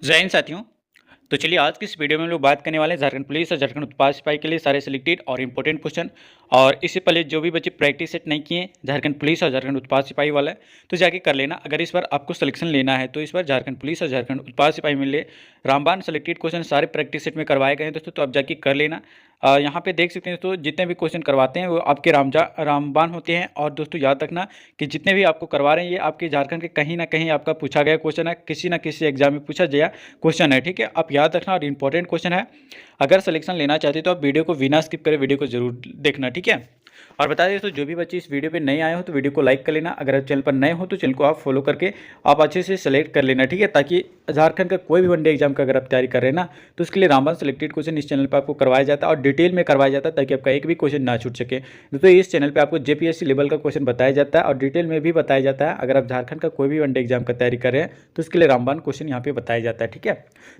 जय हिंद साथियों। तो चलिए आज की इस वीडियो में हम लोग बात करने वाले हैं झारखंड पुलिस और झारखंड उत्पाद सिपाही के लिए सारे सिलेक्टेड और इंपॉर्टेंट क्वेश्चन। और इससे पहले जो भी बच्चे प्रैक्टिस सेट नहीं किए झारखंड पुलिस और झारखंड उत्पाद सिपाही वाला तो जाके कर लेना। अगर इस बार आपको सिलेक्शन लेना है तो इस बार झारखंड पुलिस और झारखंड उत्पाद सिपाही में लिए रामबाण सिलेक्टेड क्वेश्चन सारे प्रैक्टिस सेट में करवाए गए हैं दोस्तों, तो आप जाके कर लेना। यहाँ पे देख सकते हैं दोस्तों, जितने भी क्वेश्चन करवाते हैं वो आपके रामबाण होते हैं। और दोस्तों याद रखना कि जितने भी आपको करवा रहे हैं ये आपके झारखंड के कहीं ना कहीं आपका पूछा गया क्वेश्चन है, किसी ना किसी एग्जाम में पूछा गया क्वेश्चन है। ठीक है, आप याद रखना और इंपॉर्टेंट क्वेश्चन है। अगर सिलेक्शन लेना चाहते हो तो आप वीडियो को बिना स्किप करें वीडियो को जरूर देखना। ठीक है, और बता दें तो जो भी बच्चे इस वीडियो पे नए आए हो तो वीडियो को लाइक कर लेना। अगर आप चैनल पर नए हो तो चैनल को आप फॉलो करके आप अच्छे से सेलेक्ट कर लेना। ठीक है, ताकि झारखंड का कोई भी वनडे एग्जाम का अगर आप तैयारी कर रहे हैं ना तो उसके लिए रामबाण सिलेक्टेड क्वेश्चन इस चैनल पर आपको करवाया जाता है और डिटेल में करवाया जाता है, ताकि आपका एक भी क्वेश्चन ना छूट सके। दोस्तों इस चैनल पर आपको जेपीएससी लेवल का क्वेश्चन बताया जाता है और डिटेल में भी बताया जाता है। अगर आप झारखंड का कोई भी वनडे एग्जाम का तैयारी कर रहे हैं तो उसके लिए रामबाण क्वेश्चन यहाँ पे बताया जाता है। ठीक है,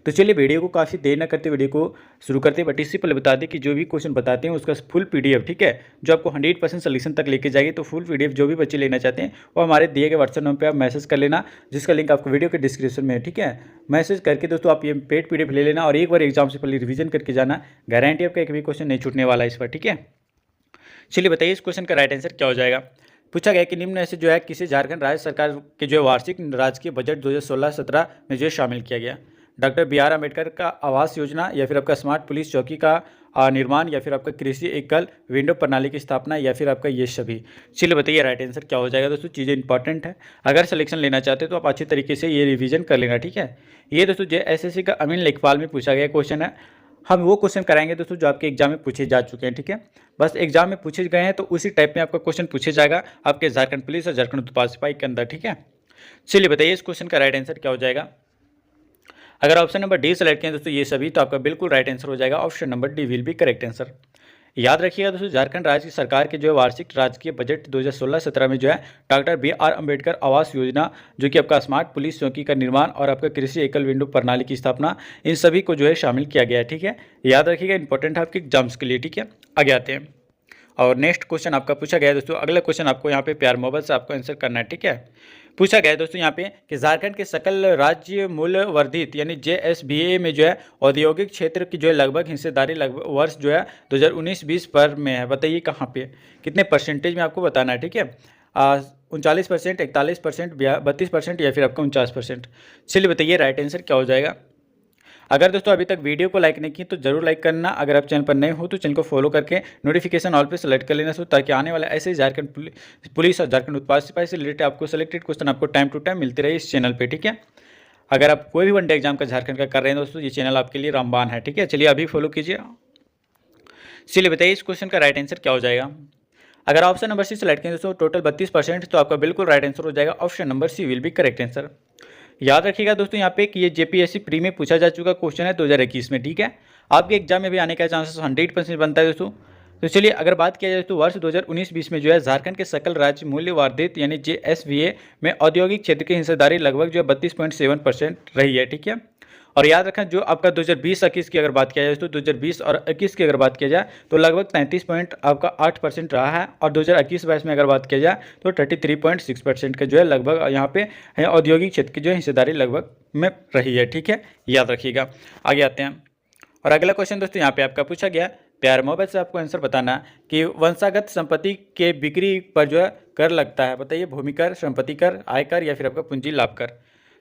तो चलिए वीडियो को काफ़ी देर न करते वीडियो को शुरू करते हैं। बट इससे पहले बता दें कि जो भी क्वेश्चन बताते हैं उसका फुल पीडीएफ, ठीक है, जो आपको 100% सोल्यूशन तक लेके जाएगी। तो फुल पीडीएफ जो भी बच्चे लेना चाहते हैं वो हमारे दिए गए व्हाट्सएप नंबर पे आप मैसेज कर लेना, जिसका लिंक आपको वीडियो के डिस्क्रिप्शन में है। ठीक है, मैसेज करके दोस्तों आप ये पेड पीडीएफ ले लेना और एक बार एग्जाम से पहले रिवीजन करके जाना। गारंटी आपका एक भी क्वेश्चन नहीं छूटने वाला है इस बार। ठीक है, चलिए बताइए इस क्वेश्चन का राइट आंसर क्या हो जाएगा। पूछा गया कि निम्न में से जो है किसी झारखंड राज्य सरकार के जो वार्षिक राजकीय बजट 2016-17 में जो शामिल किया गया। Doctor B R. अम्बेडकर का आवास योजना, या फिर आपका स्मार्ट पुलिस चौकी का निर्माण, या फिर आपका कृषि एकल विंडो प्रणाली की स्थापना, या फिर आपका ये सभी। चलिए बताइए राइट आंसर क्या हो जाएगा। दोस्तों चीज़ें इंपॉर्टेंट है, अगर सिलेक्शन लेना चाहते हो तो आप अच्छी तरीके से ये रिवीजन कर लेना। ठीक है, ये दोस्तों JSSC का अमीन लेखपाल में पूछा गया क्वेश्चन है। हम वो क्वेश्चन कराएंगे दोस्तों जो आपके एग्जाम में पूछे जा चुके हैं। ठीक है, बस एग्जाम में पूछे गए हैं तो उसी टाइप में आपका क्वेश्चन पूछे जाएगा आपके झारखंड पुलिस और झारखंड उत्पाद सिपाही के अंदर। ठीक है, चलिए बताइए इस क्वेश्चन का राइट आंसर क्या हो जाएगा। अगर ऑप्शन नंबर डी सेलेक्ट किया दोस्तों ये सभी, तो आपका बिल्कुल राइट आंसर हो जाएगा। Option number D will be correct answer. याद रखिएगा दोस्तों, झारखंड राज्य सरकार के जो है वार्षिक राजकीय बजट 2016-17 में जो है डॉक्टर बी.आर. अम्बेडकर आवास योजना, जो कि आपका स्मार्ट पुलिस चौकी का निर्माण और आपका कृषि एकल विंडो प्रणाली की स्थापना, इन सभी को जो है शामिल किया गया है। ठीक है, याद रखिएगा, इंपॉर्टेंट है आपके एग्जाम्स के लिए। ठीक है, आगे आते हैं और नेक्स्ट क्वेश्चन आपका पूछा गया है दोस्तों। अगला क्वेश्चन आपको यहाँ पे प्यार मोबाइल से आपको आंसर करना है। ठीक है, पूछा गया है दोस्तों यहाँ पे कि झारखंड के सकल राज्य मूल्य वर्धित यानी JSBA में जो है औद्योगिक क्षेत्र की जो है लगभग हिस्सेदारी लगभग वर्ष जो है 2019-20 पर में है। बताइए कहाँ पे कितने परसेंटेज में आपको बताना है। ठीक है, 39%, 41%, 32% या फिर आपका 49%। चलिए बताइए राइट आंसर क्या हो जाएगा। अगर दोस्तों अभी तक वीडियो को लाइक नहीं की तो जरूर लाइक करना। अगर आप चैनल पर नए हो तो चैनल को फॉलो करके नोटिफिकेशन ऑल पे सेलेक्ट कर लेना, ताकि आने वाले ऐसे झारखंड पुलिस और झारखंड उत्पाद सिपाही से रिलेटेड आपको सेलेक्टेड क्वेश्चन आपको टाइम टू टाइम मिलते रहे इस चैनल पर। ठीक है, अगर आप कोई भी वनडे एग्जाम का झारखंड का कर रहे हैं दोस्तों, ये चैनल आपके लिए रामबाण है। ठीक है, चलिए अभी फॉलो कीजिए। चलिए बताइए इस क्वेश्चन का राइट आंसर क्या हो जाएगा। अगर ऑप्शन नंबर सी सेलेक्ट करें दोस्तों टोटल 32%, तो आपका बिल्कुल राइट आंसर हो जाएगा। Option number C will be correct answer. याद रखिएगा दोस्तों यहाँ पे कि ये JPSC प्री में पूछा जा चुका क्वेश्चन है 2021 में। ठीक है, आपके एग्जाम में भी आने का चांसेस 100% बनता है दोस्तों। तो चलिए अगर बात किया जाए तो वर्ष 2019-20 में जो है झारखंड के सकल राज्य मूल्य वर्धित यानी JSVA में औद्योगिक क्षेत्र की हिस्सेदारी लगभग जो है 32.7% रही है। ठीक है, और याद रखें जो आपका 2020-21 की अगर बात किया जाए तो 2020 और 21 की अगर बात किया जाए तो लगभग 33.8% रहा है, और 2021-22 में अगर बात किया जाए तो 33.6% का जो है लगभग यहाँ पे है औद्योगिक क्षेत्र की जो हिस्सेदारी लगभग में रही है। ठीक है, याद रखिएगा। आगे आते हैं और अगला क्वेश्चन दोस्तों यहाँ पे आपका पूछा गया प्यार मोहब्बत से आपको आंसर बताना कि वंशागत संपत्ति के बिक्री पर जो है कर लगता है। बताइए भूमि कर, संपत्ति कर, आयकर या फिर आपका पूंजी लाभ कर।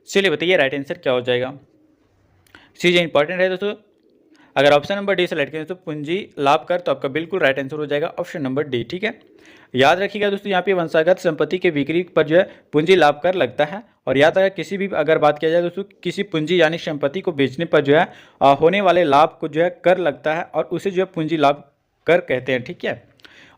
चलिए बताइए राइट आंसर क्या हो जाएगा। चीज़ें इंपॉर्टेंट है दोस्तों, अगर ऑप्शन नंबर डी सेलेक्ट करें तो पूंजी लाभ कर, तो आपका बिल्कुल राइट आंसर हो जाएगा ऑप्शन नंबर डी। ठीक है, याद रखिएगा दोस्तों यहाँ पे वंशागत संपत्ति के बिक्री पर जो है पूंजी लाभ कर लगता है। और याद रखिएगा किसी भी अगर बात किया जाए दोस्तों किसी पूंजी यानी संपत्ति को बेचने पर जो है होने वाले लाभ को जो है कर लगता है और उसे जो है पूंजी लाभ कर कहते हैं। ठीक है,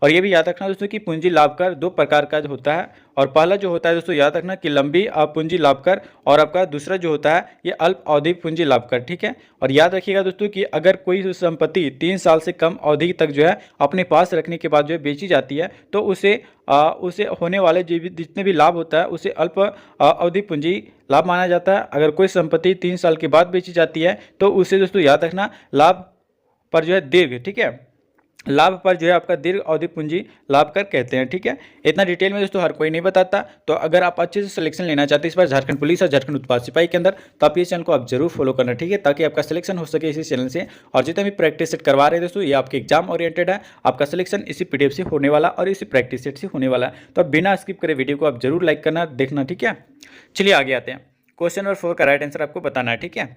और ये भी याद रखना दोस्तों कि पूंजी लाभ कर दो प्रकार का जो होता है, और पहला जो होता है दोस्तों याद रखना कि लंबी पूंजी लाभ कर, और आपका दूसरा जो होता है ये अल्प अवधि पूंजी लाभ कर। ठीक है, और याद रखिएगा दोस्तों कि अगर कोई संपत्ति 3 साल से कम अवधि तक जो है अपने पास रखने के बाद जो है बेची जाती है तो उसे होने वाले जितने भी लाभ होता है उसे अल्प अवधि पूंजी लाभ माना जाता है। अगर कोई संपत्ति 3 साल के बाद बेची जाती है तो उसे दोस्तों याद रखना लाभ पर जो है दीर्घ, ठीक है, लाभ पर जो है आपका दीर्घ अवधि पूंजी लाभ कर कहते हैं। ठीक है, इतना डिटेल में दोस्तों हर कोई नहीं बताता। तो अगर आप अच्छे से सिलेक्शन लेना चाहते हैं इस बार झारखंड पुलिस और झारखंड उत्पाद सिपाही के अंदर, तो आप इस चैनल को आप जरूर फॉलो करना। ठीक है, ताकि आपका सिलेक्शन हो सके इसी चैनल से। और जितने भी प्रैक्टिस सेट करवा रहे हैं दोस्तों, ये आपके एग्जाम ओरिएंटेड है। आपका सिलेक्शन इसी पीडीएफ से होने वाला और इसी प्रैक्टिस सेट से होने वाला है। तो आप बिना स्किप करे वीडियो को आप जरूर लाइक करना, देखना। ठीक है, चलिए आगे आते हैं। क्वेश्चन नंबर 4 का राइट आंसर आपको बताना है। ठीक है,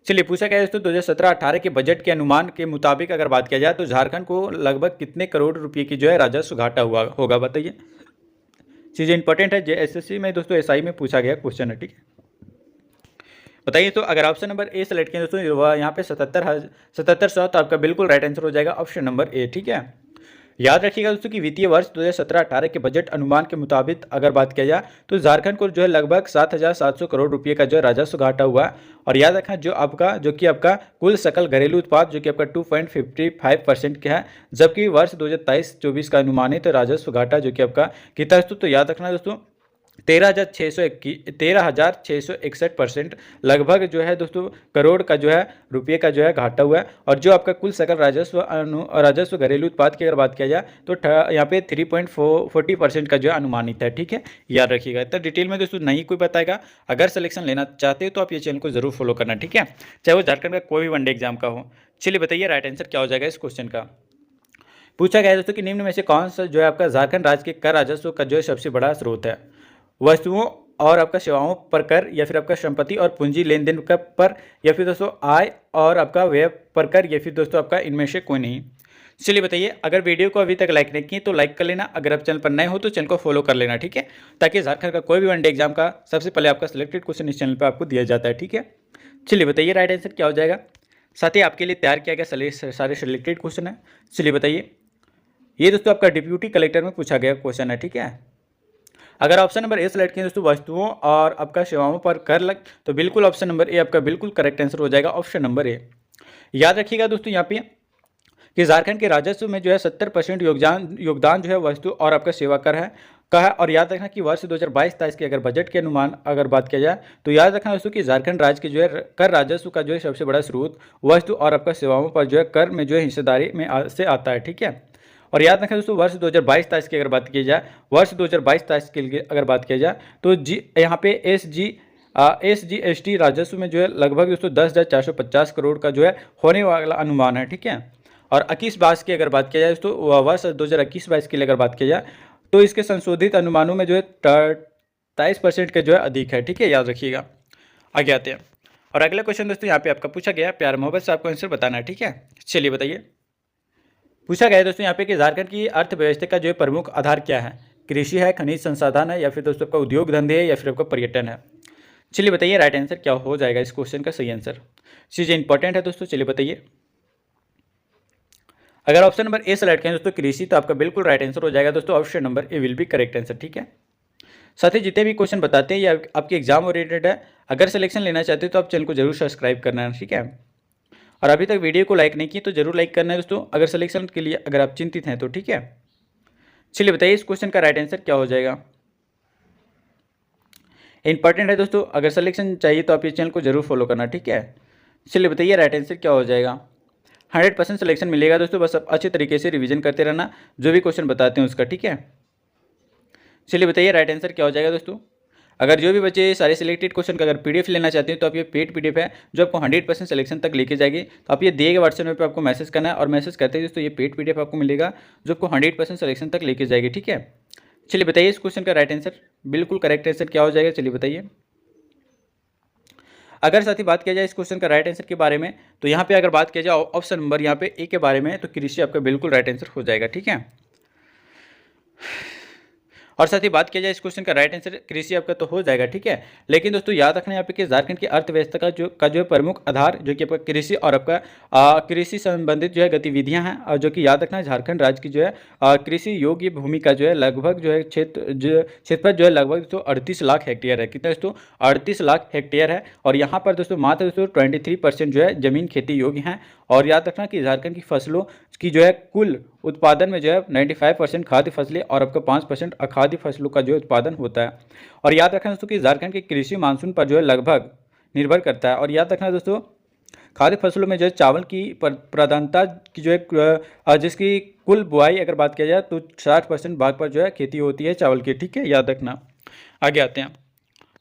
चलिए पूछा गया दोस्तों 2017-18 के बजट के अनुमान के मुताबिक अगर बात किया जाए तो झारखंड को लगभग कितने करोड़ रुपए की जो है राजस्व घाटा हुआ होगा, बताइए। चीज़ें इंपॉर्टेंट है, एसएससी में दोस्तों एसआई में पूछा गया क्वेश्चन है। ठीक है, बताइए। तो अगर ऑप्शन नंबर ए सेलेक्ट किया दोस्तों, यहाँ पे 7700, तो आपका बिल्कुल राइट आंसर हो जाएगा ऑप्शन नंबर ए। ठीक है, याद रखिएगा दोस्तों कि वित्तीय वर्ष 2017-18 के बजट अनुमान के मुताबिक अगर बात किया जाए तो झारखंड को जो है लगभग 7,700 करोड़ रुपए का जो है राजस्व घाटा हुआ है। और याद रखना जो कि आपका कुल सकल घरेलू उत्पाद जो कि आपका 2.55% का है, जबकि वर्ष 2023-24 का अनुमानित राजस्व घाटा जो कि आपका कितना दोस्तों, तो याद रखना दोस्तों 13,661% लगभग जो है दोस्तों करोड़ का जो है रुपये का जो है घाटा हुआ है। और जो आपका कुल सकल राजस्व घरेलू उत्पाद की अगर बात किया जाए तो यहाँ पे 3.40% का जो है अनुमानित है। ठीक है, याद रखिएगा। इतना डिटेल में दोस्तों नहीं कोई बताएगा। अगर सिलेक्शन लेना चाहते हो तो आप ये चैनल को जरूर फॉलो करना। ठीक है, चाहे वो झारखंड का कोई भी वनडे एग्जाम का हो। चलिए बताइए राइट आंसर क्या हो जाएगा इस क्वेश्चन का। पूछा गया है दोस्तों कि निम्न में से कौन सा जो है आपका झारखंड राज्य के कर राजस्व का जो है सबसे बड़ा स्रोत है। वस्तुओं और आपका सेवाओं पर कर, या फिर आपका संपत्ति और पूंजी लेन देन का पर, या फिर दोस्तों आय और आपका व्यय पर कर, या फिर दोस्तों आपका इनमें से कोई नहीं। चलिए बताइए। अगर वीडियो को अभी तक लाइक नहीं किए तो लाइक कर लेना। अगर आप चैनल पर नए हो तो चैनल को फॉलो कर लेना। ठीक है, ताकि झारखंड का कोई भी वनडे एग्जाम का सबसे पहले आपका सिलेक्टेड क्वेश्चन इस चैनल पर आपको दिया जाता है। ठीक है, चलिए बताइए राइट आंसर क्या हो जाएगा। साथ ही आपके लिए तैयार किया गया सारे सिलेक्टेड क्वेश्चन है। चलिए बताइए। ये दोस्तों आपका डिप्यूटी कलेक्टर में पूछा गया क्वेश्चन है। ठीक है, अगर ऑप्शन नंबर ए सेलेक्ट किए दोस्तों वस्तुओं और आपका सेवाओं पर कर लग, तो बिल्कुल ऑप्शन नंबर ए आपका बिल्कुल करेक्ट आंसर हो जाएगा ऑप्शन नंबर ए। याद रखिएगा दोस्तों यहाँ पे कि झारखंड के राजस्व में जो है 70% योगदान जो है वस्तु और आपका सेवा कर है का है। और याद रखना कि वर्ष 2022-23 के अगर बजट के अनुमान अगर बात किया जाए तो याद रखना दोस्तों कि झारखंड राज्य के जो है कर राजस्व का जो है सबसे बड़ा स्रोत वस्तु और आपका सेवाओं पर जो है कर में जो है हिस्सेदारी में से आता है। ठीक है, और याद रखें दोस्तों वर्ष 2022-23 की अगर बात की जाए, वर्ष 2022-23 के लिए अगर बात किया जाए तो यहाँ पे SGST राजस्व में जो है लगभग दोस्तों 10,450 करोड़ का जो है होने वाला अनुमान है। ठीक है, और 21-22 की अगर बात किया जाए तो वर्ष 2021-22 के लिए अगर बात किया जाए तो इसके संशोधित अनुमानों में जो है 23% का जो है अधिक है। ठीक है, याद रखिएगा। आगे आते हैं और अगला क्वेश्चन दोस्तों यहाँ पे आपका पूछा गया, प्यार मोहब्बत से आपको आंसर बताना है। ठीक है, चलिए बताइए। पूछा गया है दोस्तों यहाँ पे कि झारखंड की अर्थव्यवस्था का जो है प्रमुख आधार क्या है। कृषि है, खनिज संसाधन है, या फिर दोस्तों आपका उद्योग धंधे है, या फिर आपका पर्यटन है। चलिए बताइए राइट आंसर क्या हो जाएगा इस क्वेश्चन का सही आंसर। चीज़ें इंपॉर्टेंट है दोस्तों, चलिए बताइए। अगर ऑप्शन नंबर ए सेलेक्ट करें दोस्तों कृषि, तो आपका बिल्कुल राइट आंसर हो जाएगा दोस्तों option number A will be correct answer. ठीक है, साथ ही जितने भी क्वेश्चन बताते हैं ये आपके एग्जाम ओरिएंटेड है। अगर सिलेक्शन लेना चाहते हो तो आप चैनल को जरूर सब्सक्राइब करना है। ठीक है, और अभी तक वीडियो को लाइक नहीं किए तो जरूर लाइक करना है दोस्तों, अगर सिलेक्शन के लिए अगर आप चिंतित हैं तो। ठीक है, चलिए बताइए इस क्वेश्चन का राइट आंसर क्या हो जाएगा। इंपॉर्टेंट है दोस्तों, अगर सिलेक्शन चाहिए तो आप इस चैनल को जरूर फॉलो करना। ठीक है, चलिए बताइए राइट आंसर क्या हो जाएगा। 100% सिलेक्शन मिलेगा दोस्तों, बस आप अच्छे तरीके से रिविजन करते रहना जो भी क्वेश्चन बताते हैं उसका। ठीक है, चलिए बताइए राइट आंसर क्या हो जाएगा दोस्तों। अगर जो भी बच्चे सारे सिलेक्टेड क्वेश्चन का अगर पीडीएफ लेना चाहते हैं तो आप ये पेड पीडीएफ है जो आपको 100% सिलेक्शन तक लेके जाएगी। तो आप ये दिए गए व्हाट्सएप पे आपको मैसेज करना है और मैसेज करते हैं दोस्तों ये पेड पीडीएफ आपको मिलेगा जो आपको 100% सिलेक्शन तक लेके जाएगी। ठीक है, चलिए बताइए इस क्वेश्चन का राइट आंसर बिल्कुल करेक्ट आंसर क्या हो जाएगा। चलिए बताइए। अगर साथ ही बात किया जाए इस क्वेश्चन का राइट आंसर के बारे में तो यहाँ पे अगर बात किया जाए ऑप्शन नंबर यहाँ पे ए के बारे में तो कृषि आपका बिल्कुल राइट आंसर हो जाएगा। ठीक है, और साथ ही बात किया जाए इस क्वेश्चन का राइट आंसर कृषि आपका तो हो जाएगा। ठीक है, लेकिन दोस्तों याद रखना यहाँ पे कि झारखंड की अर्थव्यवस्था का जो है प्रमुख आधार जो कि आपका कृषि और आपका कृषि संबंधित जो है गतिविधियां हैं, और जो कि याद रखना झारखंड राज्य की जो है कृषि योग्य भूमि का जो है लगभग जो है क्षेत्रफल जो है लगभग दोस्तों 38 लाख हेक्टेयर है। कितना दोस्तों 38 लाख हेक्टेयर है। और यहाँ पर दोस्तों मात्र दोस्तों 23% जो है जमीन खेती योग्य है। और याद रखना कि झारखंड की फसलों की जो है कुल उत्पादन में जो है 95% खाद्य फसलें और आपका 5% अखाद्य फसलों का जो उत्पादन होता है। और याद रखना दोस्तों कि झारखंड की कृषि मानसून पर जो है लगभग निर्भर करता है। और याद रखना दोस्तों खाद्य फसलों में जो है चावल की प्रधानता की जो है जिसकी कुल बुआई अगर बात किया जाए तो 60% भाग पर जो है खेती होती है चावल की, ठीक है, याद रखना। आगे आते हैं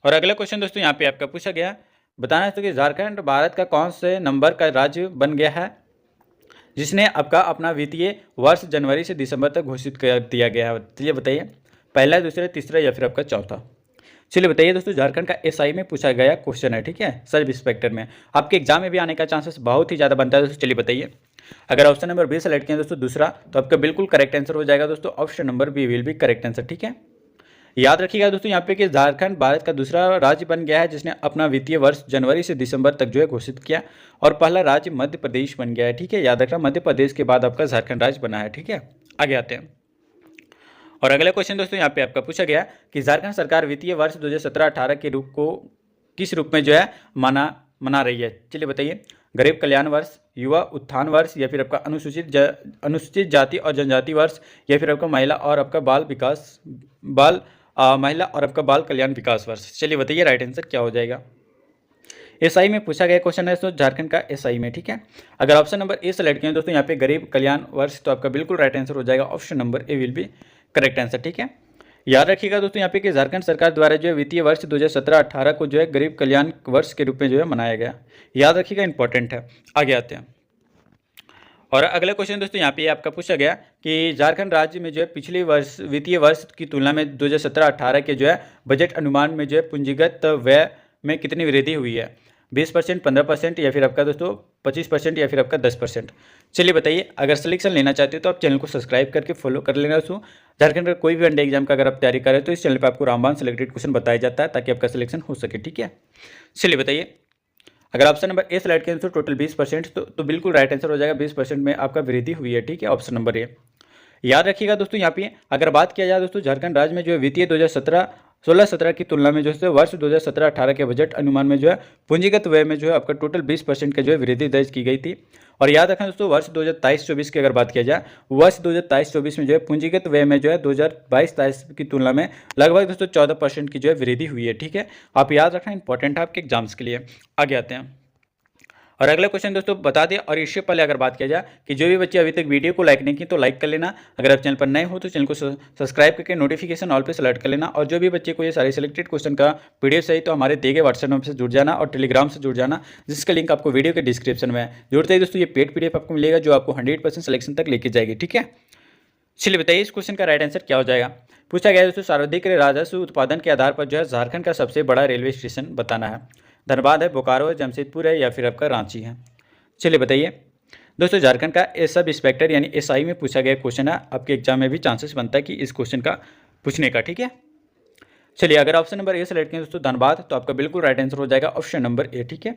और अगला क्वेश्चन दोस्तों यहाँ पे आपका पूछा गया, बताना है कि झारखंड भारत का कौन से नंबर का राज्य बन गया है जिसने आपका अपना वित्तीय वर्ष जनवरी से दिसंबर तक घोषित कर दिया गया है। चलिए बताइए, पहला, दूसरा, तीसरा या फिर आपका चौथा। चलिए बताइए दोस्तों, झारखंड का एसआई में पूछा गया क्वेश्चन है, ठीक है, सब इंस्पेक्टर में आपके एग्जाम में भी आने का चांसेस बहुत ही ज़्यादा बनता है दोस्तों। चलिए बताइए, अगर ऑप्शन नंबर बी सेलेक्ट किया दोस्तों दूसरा, तो आपका बिल्कुल करेक्ट आंसर हो जाएगा दोस्तों, option number B will be correct answer, ठीक है। याद रखिएगा दोस्तों यहाँ पे कि झारखंड भारत का दूसरा राज्य बन गया है जिसने अपना वित्तीय वर्ष जनवरी से दिसंबर तक जो है घोषित किया, और पहला राज्य मध्य प्रदेश बन गया है, ठीक है, याद रखना, मध्य प्रदेश के बाद आपका झारखंड राज्य बना है, ठीक है। आगे आते हैं और अगला क्वेश्चन दोस्तों यहाँ पे आपका पूछा गया कि झारखंड सरकार वित्तीय वर्ष 2017-18 के रूप को किस रूप में जो है मना रही है। चलिए बताइए, गरीब कल्याण वर्ष, युवा उत्थान वर्ष, या फिर आपका अनुसूचित जाति और जनजाति वर्ष, या फिर आपका महिला और आपका महिला और आपका बाल कल्याण विकास वर्ष। चलिए बताइए राइट आंसर क्या हो जाएगा। एसआई में पूछा गया क्वेश्चन है दोस्तों झारखंड का एसआई में, ठीक है। अगर ऑप्शन नंबर ए सेलेक्ट किया दोस्तों यहाँ पे गरीब कल्याण वर्ष, तो आपका बिल्कुल राइट आंसर हो जाएगा, option number A will be correct answer, ठीक है। याद रखिएगा दोस्तों यहाँ पे कि झारखंड सरकार द्वारा जो है वित्तीय वर्ष 2017-18 को जो है गरीब कल्याण वर्ष के रूप में जो है मनाया गया, याद रखिएगा, इंपॉर्टेंट है। आगे आते हैं और अगला क्वेश्चन दोस्तों यहाँ पे आपका पूछा गया कि झारखंड राज्य में जो है पिछले वर्ष वित्तीय वर्ष की तुलना में 2017-18 के जो है बजट अनुमान में जो है पूंजीगत व्यय में कितनी वृद्धि हुई है, 20%, 15%, या फिर आपका दोस्तों 25%, या फिर आपका 10%। चलिए बताइए, अगर सिलेक्शन लेना चाहते हो तो आप चैनल को सब्सक्राइब करके फॉलो कर लेना दोस्तों। झारखंड का कोई भी वनडे एग्जाम का अगर आप तैयारी करें तो इस चैनल पर आपको रामबाण सिलेक्टेड क्वेश्चन बताया जाता है ताकि आपका सिलेक्शन हो सके, ठीक है। चलिए बताइए, अगर ऑप्शन नंबर ए सेलेक्ट करें तो टोटल 20%, तो बिल्कुल राइट आंसर हो जाएगा, 20% में आपका वृद्धि हुई है, ठीक है, ऑप्शन नंबर ए। याद रखिएगा दोस्तों यहाँ पे अगर बात किया जाए दोस्तों झारखंड राज्य में जो है वित्तीय 2016-17 की तुलना में जो है वर्ष 2017-18 के बजट अनुमान में जो है पूंजीगत व्यय में जो है आपका टोटल 20% का जो है वृद्धि दर्ज की गई थी। और याद रखना दोस्तों वर्ष 2023-24 की अगर बात किया जाए, वर्ष 2023-24 में जो है पूंजीगत व्यय में जो है 2022-23 की तुलना में लगभग दोस्तों 14% की जो है वृद्धि हुई है, ठीक है। आप याद रखना, इंपॉर्टेंट है आपके एग्जाम्स के लिए। आगे आते हैं और अगला क्वेश्चन दोस्तों बता दें, और इससे पहले अगर बात किया जाए कि जो भी बच्चे अभी तक वीडियो को लाइक नहीं किए तो लाइक कर लेना, अगर आप चैनल पर नए हो तो चैनल को सब्सक्राइब करके नोटिफिकेशन ऑल पे सेलेक्ट कर लेना, और जो भी बच्चे को ये सारे सिलेक्टेड क्वेश्चन का पीडीएफ चाहिए तो हमारे दिए गए व्हाट्सएप नंबर से जुड़ जाना और टेलीग्राम से जुड़ जाना, जिसका लिंक आपको वीडियो के डिस्क्रिप्शन में है। जुड़ते ही दोस्तों ये पेड पीडीएफ आपको मिलेगा जो आपको 100% सिलेक्शन तक लेके जाएगी, ठीक है। चलिए बताइए इस क्वेश्चन का राइट आंसर क्या हो जाएगा। पूछा गया दोस्तों सर्वाधिक राजस्व उत्पादन के आधार पर जो है झारखंड का सबसे बड़ा रेलवे स्टेशन बताना है। धनबाद है, बोकारो है, जमशेदपुर है, या फिर आपका रांची है। चलिए बताइए दोस्तों, झारखंड का सब इंस्पेक्टर यानी एसआई में पूछा गया क्वेश्चन है, आपके एग्जाम में भी चांसेस बनता है कि इस क्वेश्चन का पूछने का, ठीक है। चलिए अगर ऑप्शन नंबर ए सेलेक्ट करें दोस्तों धनबाद, तो आपका बिल्कुल राइट आंसर हो जाएगा, ऑप्शन नंबर ए, ठीक है।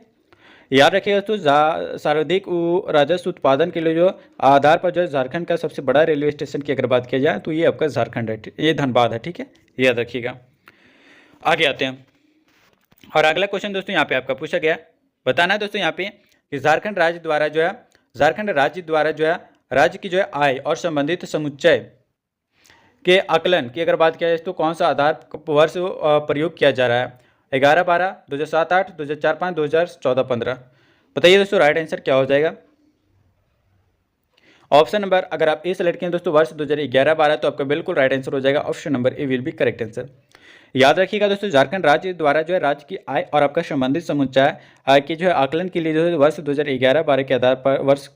याद रखिएगा दोस्तों सर्वाधिक राजस्व उत्पादन के लिए जो आधार पर जो है झारखंड का सबसे बड़ा रेलवे स्टेशन की अगर बात किया जाए तो ये आपका झारखंड है, ये धनबाद है, ठीक है, याद रखिएगा। आगे आते हैं और अगला क्वेश्चन दोस्तों यहाँ पे आपका पूछा गया, बताना है दोस्तों यहाँ पे कि झारखंड राज्य द्वारा जो है राज्य की जो है आय और संबंधित समुच्चय के आकलन की अगर बात किया जाए तो कौन सा आधार वर्ष प्रयोग किया जा रहा है, 11-12, 2007-8, 2004-5, 2014-15। बताइए दोस्तों राइट आंसर क्या हो जाएगा। ऑप्शन नंबर अगर आप ए सेलेक्ट करें दोस्तों वर्ष 2011-12, तो आपका बिल्कुल राइट आंसर हो जाएगा, option number A will be correct answer. याद रखिएगा दोस्तों झारखंड राज्य द्वारा जो है राज्य की आय और आपका संबंधित समुच्चय आय के जो है आकलन के लिए जो है वर्ष 2011-12 के आधार पर वर्ष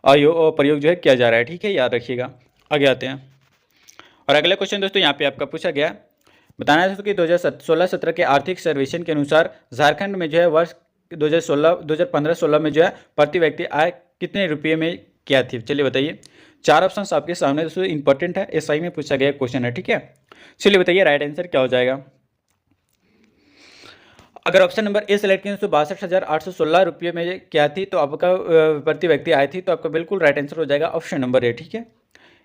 प्रयोग जो है किया जा रहा है, ठीक है, याद रखिएगा। आगे आते हैं और अगला क्वेश्चन दोस्तों यहाँ पे आपका पूछा गया, बताना है दोस्तों कि 2016-17 के आर्थिक सर्वेक्षण के अनुसार झारखंड में जो है वर्ष 2015-16 में जो है प्रति व्यक्ति आय कितने रुपये में क्या थी। चलिए बताइए, 4 ऑप्शन आपके सामने दोस्तों, इंपॉर्टेंट है, एसआई में पूछा गया क्वेश्चन है, ठीक है। चलिए बताइए राइट आंसर क्या हो जाएगा। अगर ऑप्शन नंबर ए सेलेक्ट करें तो 62,816 रुपये में क्या थी, तो आपका प्रति व्यक्ति आय थी, तो आपका बिल्कुल राइट आंसर हो जाएगा, ऑप्शन नंबर ए, ठीक है।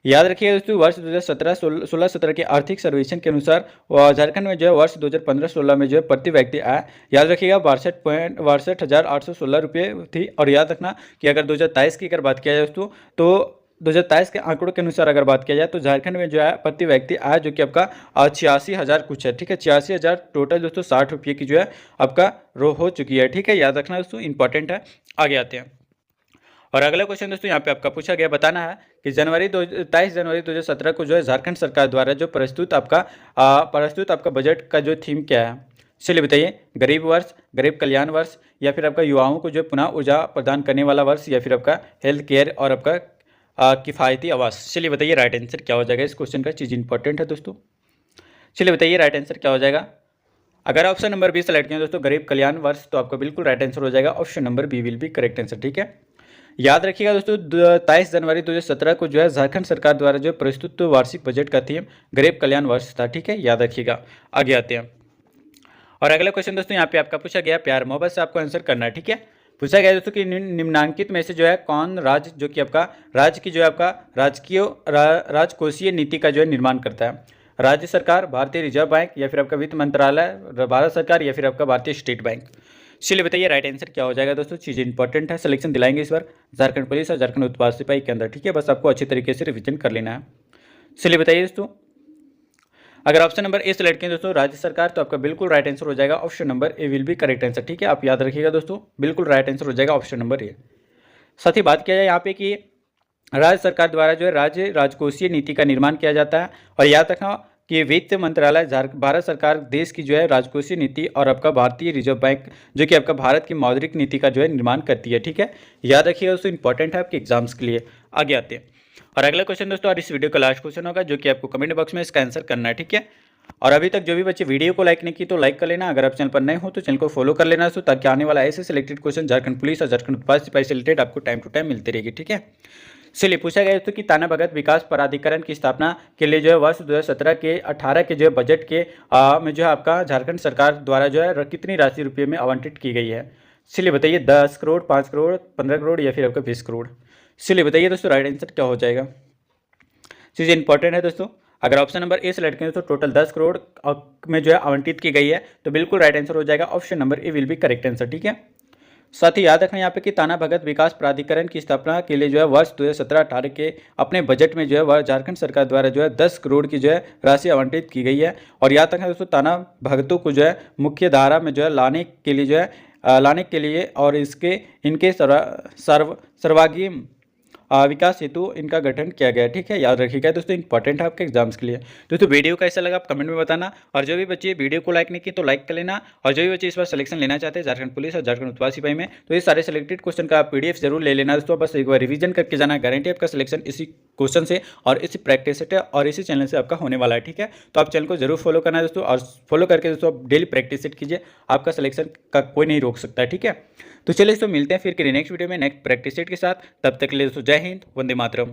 याद रखिएगा दोस्तों वर्ष 2016-17 के आर्थिक सर्वेक्षण के अनुसार झारखंड में जो है वर्ष 2015-16 में जो है प्रति व्यक्ति आय याद रखिएगा 62,816 रुपये थी। और याद रखना कि अगर 2023 की अगर बात किया जाए दोस्तों तो 2023 के आंकड़ों के अनुसार अगर बात किया जाए तो झारखंड में जो है प्रति व्यक्ति आय जो कि आपका 86,000 कुछ है, ठीक है। 86,000 टोटल दोस्तों 60 रुपये की जो है आपका रो हो चुकी है, ठीक है। याद रखना दोस्तों, इंपॉर्टेंट है। आगे आते हैं और अगला क्वेश्चन दोस्तों यहाँ पे आपका पूछा गया, बताना है कि 23 जनवरी 2017 को जो है झारखंड सरकार द्वारा जो प्रस्तुत आपका बजट का जो थीम क्या है। चलिए बताइए, गरीब वर्ष, गरीब कल्याण वर्ष, या फिर आपका युवाओं को जो पुनः ऊर्जा प्रदान करने वाला वर्ष, या फिर आपका हेल्थ केयर और आपका किफ़ायती आवास। चलिए बताइए राइट आंसर क्या हो जाएगा इस क्वेश्चन का। चीज़ इंपॉर्टेंट है दोस्तों। चलिए बताइए राइट आंसर क्या हो जाएगा। अगर ऑप्शन नंबर बी सेलेक्ट किया दोस्तों, गरीब कल्याण वर्ष, तो आपका बिल्कुल राइट आंसर हो जाएगा option number B will be correct answer, ठीक है। याद रखिएगा दोस्तों, 23 जनवरी 2017 को जो है झारखंड सरकार द्वारा जो प्रस्तुत वार्षिक बजट का थीम गरीब कल्याण वर्ष था, ठीक है। याद रखिएगा। आगे आते हैं और अगला क्वेश्चन दोस्तों यहाँ पे आपका पूछा गया, प्यार मोहब्बत से आपको आंसर करना है, ठीक है। पूछा गया दोस्तों कि निम्नांकित में से जो है कौन राज्य जो कि आपका राज्य की जो है आपका राजकोषीय नीति का जो है निर्माण करता है। राज्य सरकार, भारतीय रिजर्व बैंक, या फिर आपका वित्त मंत्रालय भारत सरकार, या फिर आपका भारतीय स्टेट बैंक। चलिए बताइए राइट आंसर क्या हो जाएगा दोस्तों। चीज़ इंपॉर्टेंट है, सिलेक्शन दिलाएंगे इस बार झारखंड पुलिस और झारखंड उत्पाद सिपाही के अंदर, ठीक है। बस आपको अच्छी तरीके से रिवीजन कर लेना है। चलिए बताइए दोस्तों, अगर ऑप्शन नंबर ए सेलेक्ट करें दोस्तों राज्य सरकार, तो आपका बिल्कुल राइट आंसर हो जाएगा option number A will be correct answer, ठीक है। आप याद रखिएगा दोस्तों, बिल्कुल राइट आंसर हो जाएगा ऑप्शन नंबर ए। साथ ही बात किया जाए यहाँ पे कि राज्य सरकार द्वारा जो है राज्य राजकोषीय नीति का निर्माण किया जाता है, और याद रखना कि वित्त मंत्रालय भारत सरकार देश की जो है राजकोषीय नीति और आपका भारतीय रिजर्व बैंक जो कि आपका भारत की मौद्रिक नीति का जो है निर्माण करती है, ठीक है। याद रखिएगा दोस्तों, इंपॉर्टेंट है आपके एग्जाम्स के लिए। आगे आते हैं और अगला क्वेश्चन दोस्तों, और इस वीडियो का लास्ट क्वेश्चन होगा जो कि आपको कमेंट बॉक्स में इसका आंसर करना है, ठीक है। और अभी तक जो भी बच्चे वीडियो को लाइक नहीं की तो लाइक कर लेना। अगर आप चैनल पर नए हो तो चैनल को फॉलो कर लेना दोस्तों, ताकि आने वाला ऐसे सिलेक्टेड क्वेश्चन झारखंड पुलिस और झारखंड उत्पाद सिपाही से रिलेटेड आपको टाइम टू टाइम मिलती रहेगी, ठीक है। चलिए पूछा गया दोस्तों कि ताना भगत विकास प्राधिकरण की स्थापना के लिए जो है वर्ष 2017 के 18 के जो है बजट के में जो है आपका झारखंड सरकार द्वारा जो है कितनी राशि रुपये में आवंटित की गई है। चलिए बताइए, 10 करोड़, 5 करोड़, 15 करोड़, या फिर आपका 20 करोड़। चलिए बताइए दोस्तों राइट आंसर क्या हो जाएगा। चीज़ इंपॉर्टेंट है दोस्तों, अगर ऑप्शन नंबर ए सेलेक्ट करें तो टोटल 10 करोड़ में जो है आवंटित की गई है, तो बिल्कुल राइट आंसर हो जाएगा option number A will be correct answer, ठीक है। साथ ही याद रखना यहाँ पे कि ताना भगत विकास प्राधिकरण की स्थापना के लिए जो है वर्ष 2017-18 के अपने बजट में जो है झारखंड सरकार द्वारा जो है 10 करोड़ की जो है राशि आवंटित की गई है। और याद रखना दोस्तों, ताना भगतों को जो है मुख्य धारा में जो है लाने के लिए और इनके सर्वांगीण विकास हेतु इनका गठन किया गया, ठीक है। याद रखिएगा दोस्तों, इंपॉर्टेंट है आपके एग्जाम्स के लिए। दोस्तों वीडियो कैसा लगा आप कमेंट में बताना, और जो भी बच्चे वीडियो को लाइक नहीं किए तो लाइक कर लेना, और जो भी बच्चे इस बार सिलेक्शन लेना चाहते हैं झारखंड पुलिस और झारखंड उत्पाद सिपाही में, तो ये सारे सिलेक्टेड क्वेश्चन का PDF जरूर ले लेना दोस्तों। बस एक बार रिवीजन करके जाना, गारंटी आपका सिलेक्शन इसी क्वेश्चन से और इसी प्रैक्टिस सेट और इसी चैनल से आपका होने वाला है, ठीक है। तो आप चैनल को जरूर फॉलो करना है दोस्तों, और फॉलो करके दोस्तों आप डेली प्रैक्टिस सेट कीजिए, आपका सिलेक्शन का कोई नहीं रोक सकता है, ठीक है। तो चलिए दोस्तों मिलते हैं फिर नेक्स्ट वीडियो में नेक्स्ट प्रैक्टिस सेट के साथ। तब तक के लिए दोस्तों जय हिंद, वंदे मातरम।